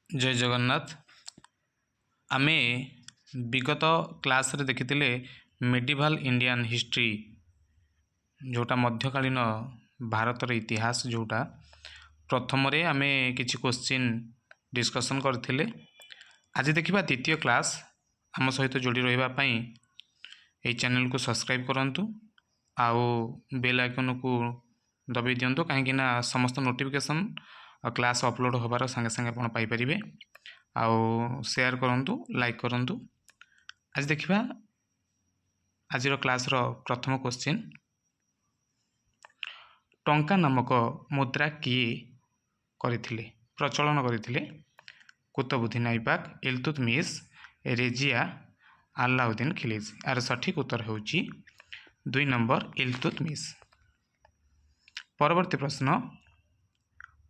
जय जगन्नाथ। आमे विगत क्लास रे देखिथिले मेडिवल इंडियन हिस्ट्री जोटा मध्यकालीन भारतर इतिहास जोटा प्रथम रे आमे किछि क्वेश्चन डिस्कशन करथिले। आज देखिबा द्वितीय क्लास। आम सहित जोड़ी रहिबा पई ए चैनल को सब्सक्राइब करंतु आउ बेल आइकन को दबाई दियंतु काहेकि ना समस्त नोटिफिकेशन क्लास अपलोड होबार संगे संगे आपण पाई परिबे। आउ शेयर करंतु, लाइक करंतु। आज देखिबा आज क्लास रो प्रथम क्वेश्चन, टंका नामक मुद्रा किए करथिले प्रचलन करथिले? कुतुबुद्दीन ऐबक, इल्तुतमिश, रेजिया, अलाउद्दीन खिलजी। यार सठिक उत्तर होउची 2 नंबर इल्तुतमिश। परवर्ती प्रश्न,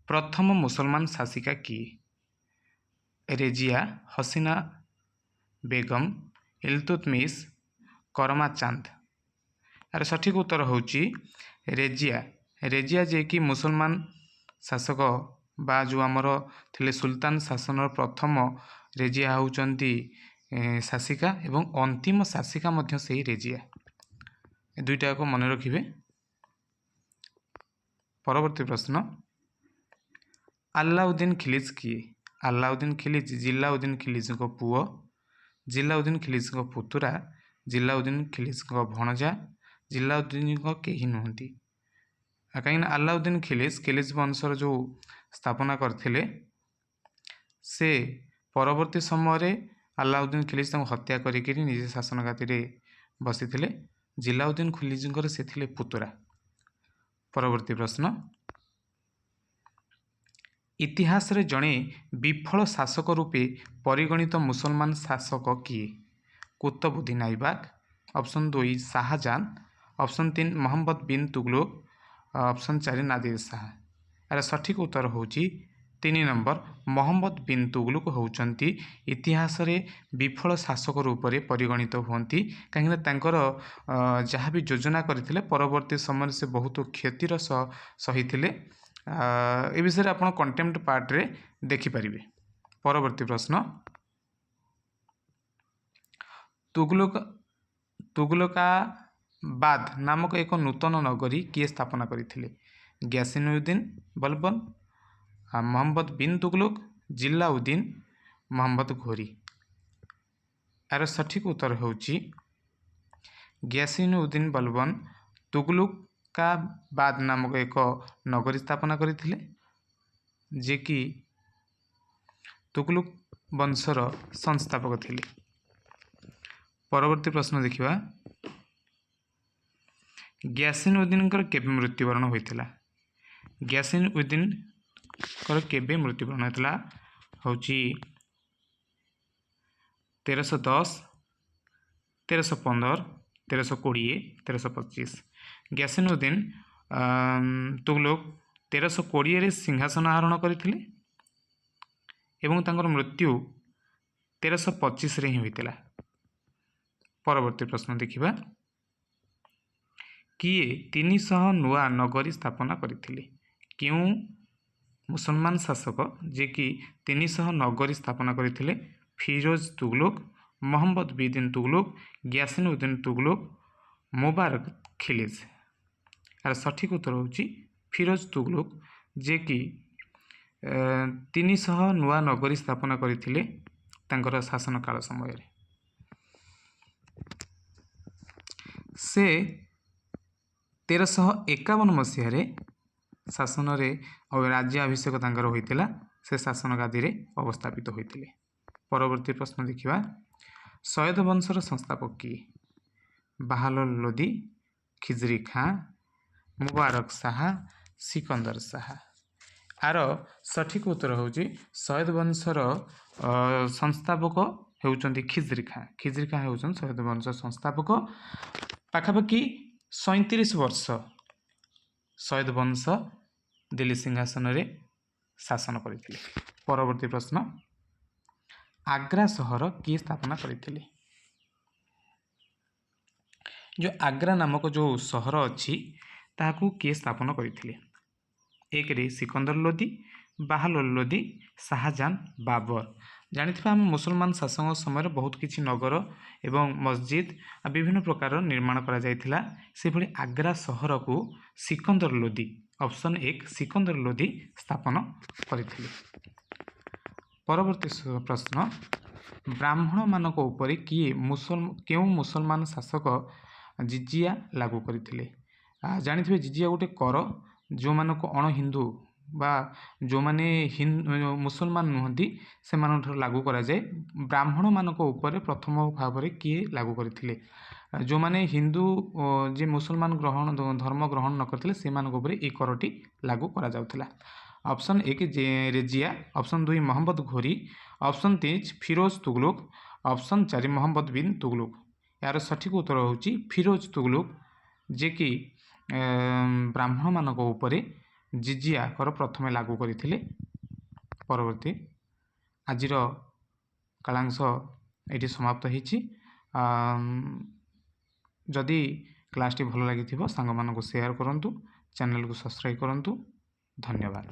प्रथम मुसलमान शासिका किए? रेजिया, हसीना बेगम, इल्तुतमिश, करमा चांद। यार सठिक उत्तर होउची रेजिया। रेजिया जे कि मुसलमान शासक बा जो आमर थिले सुल्तान शासन प्रथम रेजिया होउचंती शासिका एवं अंतिम शासिका मध्य सेही रेजिया। ए दुईटा को मन रखिबे। परवर्ती प्रश्न, अलाउद्दीन खिलजी किए? अलाउद्दीन खिलजी जिलाउद्दीन खिलजी को पुओ, जिलाउद्दीन खिलजी को पुतुरा, जिलाउद्दीन खिलजी को भणजा, जिलाउद्दीन को केही नहंती। कहीं अलाउद्दीन खिलजी वंशर जो स्थापना करथिले से परवर्ती समय रे अलाउद्दीन खिलजी ताको हत्या करिकि निजे शासन गादी बसिथिले। जिलाउद्दीन खिलजी से थिले पुतुरा। परवर्ती प्रश्न, इतिहास रे जणे विफल शासक रूपे परिगणित मुसलमान शासक किए? कुतुबुद्दीन ऐबक, ऑप्शन 2 शाहजहां, ऑप्शन 3 मोहम्मद बिन तुगलक, ऑप्शन 4 नादिर शाह। यार सठिक उत्तर होउची 3 नंबर मोहम्मद बिन तुगलक होउचंती इतिहास रे विफल शासक रूप रे परिगणित होंती। काहेकि तांकर जहाँ भी योजना करथिले परवर्ती समय से बहुत क्षतिर सहिथिले। ए विषय आपण कंटेम्प्ट पार्ट रे देखि परिबे। परवर्ती प्रश्न, तुगलकाबाद नामक एक नूतन नगरी किए स्थापना करथिले? ग्यासिनुद्दीन बलबन, मोहम्मद बिन तुगलक, जिलाउद्दीन, मोहम्मद घोरी। यार सठिक उत्तर होउची ग्यासिनुद्दीन बलबन तुगलकाबाद नामक एक नगरी स्थापना करथिले जे कि तुगलक वंशर संस्थापक थिले। परवर्ती प्रश्न देखिबा, ग्यासिनुद्दीन केबे मृत्युवरण होइथिला? ग्यासिनुद्दीन केबे मृत्युवरण होइथिला होउची 1310, 1315, 1320, 1325। ग्यासिनुद्दीन तुगलक 1320 रे सिंहासन आरोहण करथिले एवं तांकर मृत्यु 1325 रे ही होइथिला। परवर्ती प्रश्न देखिबा, किए 300 नुआ नगरी स्थापना करथिले? क्यों मुसलमान शासक जे कि 300 नगरी स्थापना करथिले? फिरोज तुगलक, मोहम्मद बिन तुगलक, ग्यासिनुद्दीन तुगलक, मुबारक खिलजी। यार सठिक उत्तर होउची फिरोज तुगलक जे कि 300 नुआ नगरी स्थापना करथिले तांकर शासन काल समय रे। से 1351 मसीह रे शासन रे राज्याभिषेक तांकर होइतिला। से शासन गादी रे अवस्थापित होइतिले। परवर्ती प्रश्न देखिबा, सैयद वंशर संस्थापक किए? बहादुर लोदी, खिजरी खां, मुबारक शाह, सिकंदर शाह। आर सठिक उत्तर होउची सैयद वंशर संस्थापक हेउचंती खिजरी खां। खिजरी खां हेउचन सैयद वंशर संस्थापक। पाखापाखि 37 वर्ष सैयद वंश दिल्ली सिंहासन रे शासन करथिले। परवर्ती प्रश्न, आग्रा सहर किए स्थापना करथिले? जो आग्रा नामक जो सहर अच्छी ताकू किए स्थापन करथिले? 1 रे सिकंदर लोदी, ବାହାଲୁଲ ଲୋଦି, ଶାହାଜାହାନ, ବାବର। ଜାଣିଥିବା ଆମ ମୁସଲମାନ ଶାସକ ସମୟରେ ବହୁତ କିଛି ନଗର ଏବଂ ମସଜିଦ୍ ବିଭିନ୍ନ ପ୍ରକାରର ନିର୍ମାଣ କରାଯାଇଥିଲା। ସେଭଳି ଆଗ୍ରା ସହରକୁ ସିକନ୍ଦର ଲୋଦି, ଅପସନ୍ 1 ସିକନ୍ଦର ଲୋଦି ସ୍ଥାପନ କରିଥିଲେ। ପରବର୍ତ୍ତୀ ପ୍ରଶ୍ନ, ବ୍ରାହ୍ମଣମାନଙ୍କ ଉପରେ କେଉଁ ମୁସଲମାନ ଶାସକ ଜିଜିଆ ଲାଗୁ କରିଥିଲେ? ଜାଣିଥିବେ ଜିଜିଆ ଗୋଟେ କର ଯେଉଁମାନଙ୍କୁ ଅଣ ହିନ୍ଦୁ ବା ଯେଉଁମାନେ ମୁସଲମାନ ନୁହନ୍ତି ସେମାନଙ୍କଠାରୁ ଲାଗୁ କରାଯାଏ। ବ୍ରାହ୍ମଣମାନଙ୍କ ଉପରେ ପ୍ରଥମ ଭାବରେ କିଏ ଲାଗୁ କରିଥିଲେ? ଯେଉଁମାନେ ହିନ୍ଦୁ ଯିଏ ମୁସଲମାନ ଧର୍ମ ଗ୍ରହଣ ନ କରିଥିଲେ ସେମାନଙ୍କ ଉପରେ ଏହି କରଟି ଲାଗୁ କରାଯାଉଥିଲା। Option 1 Razia, option 2 Muhammad Ghori, option 3 Firoz Tughlaq, option 4 Muhammad bin Tughlaq. ଏହାର ସଠିକ ଉତ୍ତର ହେଉଛି ଫିରୋଜ ତୁଗଲୁକ, ଯିଏକି ବ୍ରାହ୍ମଣମାନଙ୍କ ଉପରେ ଜିଜିଆ କର ପ୍ରଥମେ ଲାଗୁ କରିଥିଲେ। ପରବର୍ତ୍ତୀ, ଆଜିର କାଳାଂଶ ଏଠି ସମାପ୍ତ ହୋଇଛି। ଯଦି କ୍ଲାସ୍ଟି ଭଲ ଲାଗିଥିବ ସାଙ୍ଗମାନଙ୍କୁ ସେୟାର କରନ୍ତୁ, ଚ୍ୟାନେଲକୁ ସବସ୍କ୍ରାଇବ୍ କରନ୍ତୁ। ଧନ୍ୟବାଦ।